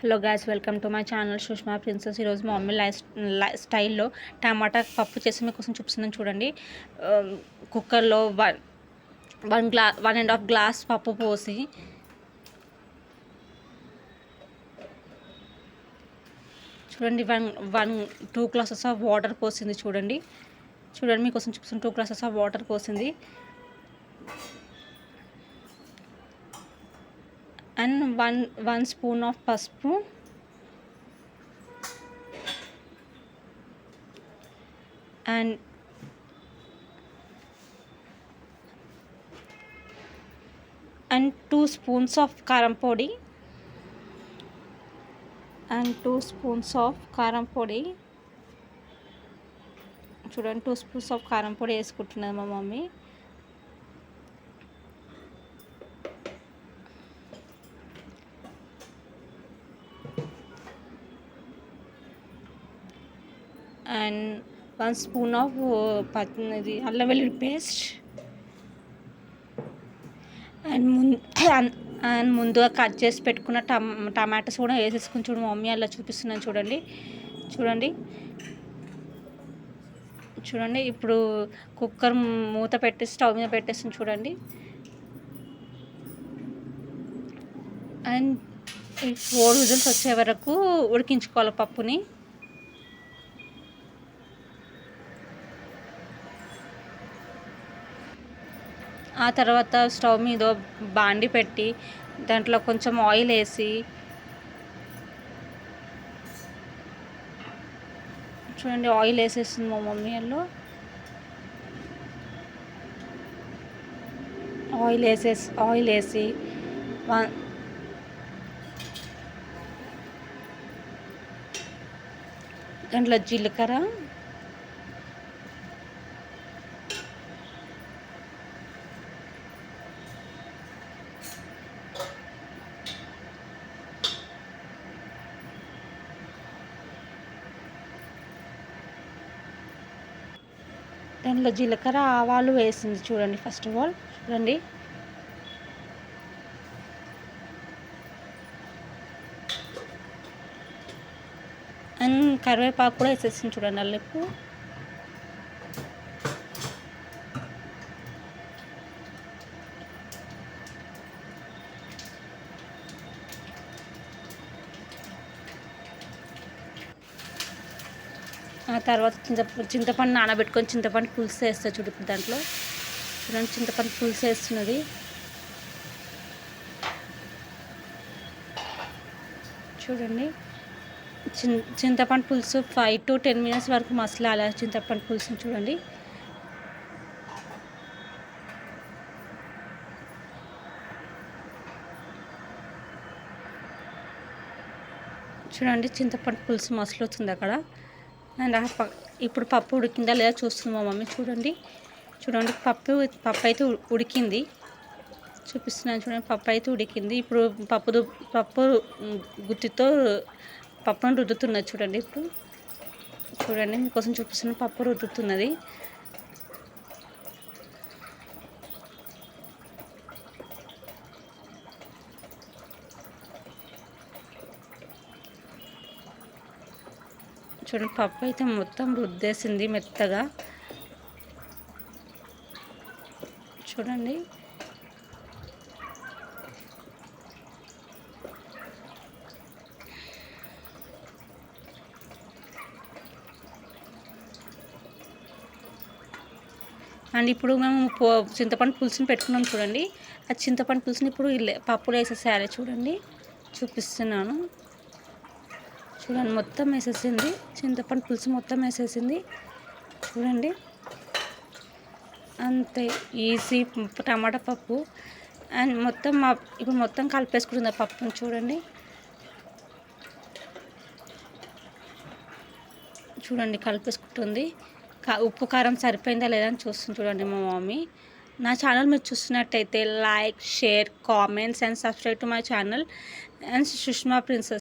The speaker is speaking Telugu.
Hello guys, welcome to my channel Sushma princess. ఈరోజు మా మమ్మీ స్టైల్లో టమాటా పప్పు చేసి మీకోసం చూపిస్తున్నాను చూడండి. కుక్కర్లో 1.5 గ్లాస్ పప్పు పోసి చూడండి, 2 గ్లాసెస్ ఆఫ్ వాటర్ పోసింది. చూడండి మీకోసం చూపిస్తున్నాను. 2 గ్లాసెస్ ఆఫ్ వాటర్ పోసింది అండ్ 1 స్పూన్ ఆఫ్ పసుపు and 2 స్పూన్స్ ఆఫ్ కారం పొడి చూడండి, 2 స్పూన్స్ ఆఫ్ కారం పొడి వేసుకుంటున్నది మా మమ్మీ. అండ్ 1 స్పూన్ ఆఫ్ అల్లం వెల్లుల్లి పేస్ట్ అండ్ ముందుగా కట్ చేసి పెట్టుకున్న టమాటాస్ కూడా వేసేసుకుని చూడండి. మమ్మీ అలా చూపిస్తున్నాను చూడండి. ఇప్పుడు కుక్కర్ మూత పెట్టేసి స్టవ్ మీద పెట్టేసి చూడండి. అండ్ 4 విజిల్స్ వచ్చే వరకు ఉడికించుకోవాలి పప్పుని. ఆ తర్వాత స్టవ్ మీద బాండి పెట్టి దాంట్లో కొంచెం ఆయిల్ వేసి చూడండి, ఆయిల్ వేసేస్తుంది మా మమ్మీ. ఆయిల్ వేసి దాంట్లో జీలకర్ర, ఆవాలు వేసింది చూడండి. ఫస్ట్ ఆఫ్ ఆల్ చూడండి, అండ్ కరివేపాకు కూడా వేసేసింది చూడండి. అల్లెప్పు ఆ తర్వాత చింతపండు నానబెట్టుకొని చింతపండు పులుసు వేస్తా చూడండి. దాంట్లో చూడండి, చింతపండు పులుసు వేస్తున్నది. చూడండి, చింతపండు పులుసు 5 to 10 minutes వరకు మసలాల చింతపండు పులుసుని చూడండి. చింతపండు పులుసు మసలుతుంది అక్కడ. అండ్ ఇప్పుడు పప్పు ఉడికిందా లేదా చూస్తుంది మా మమ్మీ. చూడండి, పప్పు అయితే ఉడికింది. చూపిస్తున్నాను చూడండి, పప్పు అయితే ఉడికింది. ఇప్పుడు పప్పు గుత్తితో పప్పును రుద్దుతున్నది చూడండి. ఇప్పుడు చూడండి, మీకోసం చూపిస్తున్నాను. పప్పు రుద్దుతున్నది. చూడండి, పప్పు అయితే మొత్తం రుద్దేసింది మెత్తగా. చూడండి, అండ్ ఇప్పుడు మేము చింతపండు పులుసుని పెట్టుకున్నాం చూడండి. ఆ చింతపండు పులుసుని ఇప్పుడు పప్పులో వేసేసేయాలి. చూపిస్తున్నాను చూడండి, మొత్తం వేసేసింది. చింతపండు పులుసు మొత్తం వేసేసింది చూడండి. అంతే ఈజీ టమాటా పప్పు. అండ్ ఇప్పుడు మొత్తం కలిపేసుకుంటుంది ఆ పప్పుని. చూడండి కలిపేసుకుంటుంది. ఉప్పు కారం సరిపోయిందా లేదా అని చూడండి మా మమ్మీ. నా ఛానల్ మీరు చూస్తున్నట్టయితే like, share, comments and subscribe to my channel and Sushma princess.